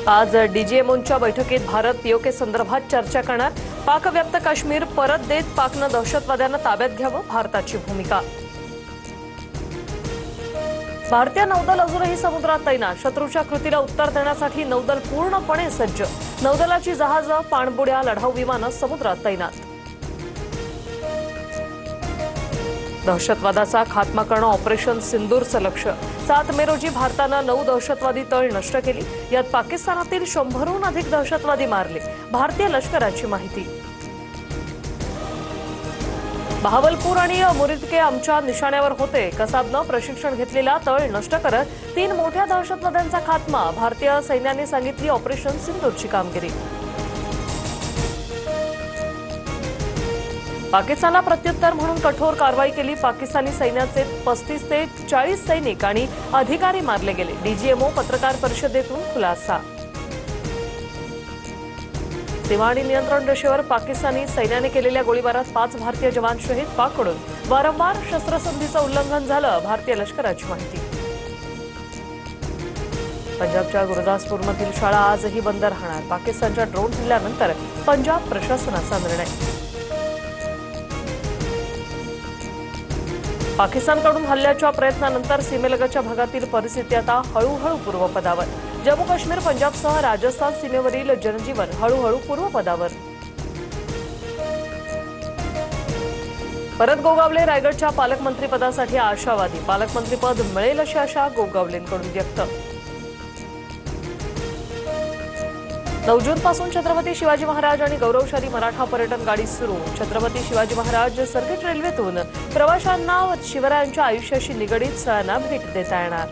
आज डीजीएमओच्या बैठकीत भारत पीओके संदर्भात चर्चा करणार। पाकव्याप्त काश्मीर परत देत पाकनं दहशतवाद्यांना ताब्यात घ्यावं, भारताची भूमिका। भारतीय नौदल अजूनही समुद्रात तैनात, शत्रूच्या कृतीला उत्तर देण्यासाठी नौदल पूर्णपणे सज्ज। नौदलाची जहाजं, पाणबुड्या, लढाऊ विमानं समुद्रात तैनात। दहशतवादाचा खात्मा करणं ऑपरेशन सिंदूरचं लक्ष्य। 7 मे रोजी भारतानं 9 दहशतवादी तळ नष्ट केली। यात पाकिस्तानातील 100हून अधिक दहशतवादी मारले, भारतीय लष्कराची माहिती। बहावलपूर आणि मुरिदके आमच्या निशाण्यावर होते। कसाबनं प्रशिक्षण घेतलेला तळ नष्ट करत 3 मोठ्या दहशतवाद्यांचा खात्मा, भारतीय सैन्याने सांगितली ऑपरेशन सिंदूरची कामगिरी। पाकिस्तानला प्रत्युत्तर म्हणून कठोर कारवाई केली। पाकिस्तानी सैन्याचे 35 ते 40 सैनिक आणि अधिकारी मारले गेले। डीजीएमओ पत्रकार परिषदेतून खुलासा। सीमा आणि नियंत्रण रेषेवर पाकिस्तानी सैन्याने केलेल्या गोळीबारात 5 भारतीय जवान शहीद। पाककडून वारंवार शस्त्रसंधीचं उल्लंघन झालं, भारतीय लष्कराची माहिती। पंजाबच्या गुरुदासपूरमधील शाळा आजही बंद राहणार। पाकिस्तानच्या ड्रोन हल्ल्यानंतर पंजाब प्रशासनाचा निर्णय। पाकिस्तानकडून हल्ल्याच्या प्रयत्नानंतर सीमेलगतच्या भागातील परिस्थिती आता हळूहळू पूर्वपदावर। जम्मू काश्मीर, पंजाबसह राजस्थान सीमेवरील जनजीवन हळूहळू पूर्वपदावर। परत गोगावले रायगडच्या पालकमंत्रीपदासाठी आशावादी। पालकमंत्रीपद मिळेल अशी आशा गोगावलेंकडून व्यक्त। 9 जूनपासून छत्रपती शिवाजी महाराज आणि गौरवशाली मराठा पर्यटन गाडी सुरू। छत्रपती शिवाजी महाराज सर्किट रेल्वेतून प्रवाशांना शिवरायांच्या आयुष्याशी निगडीत स्थळांना भेट देता येणार।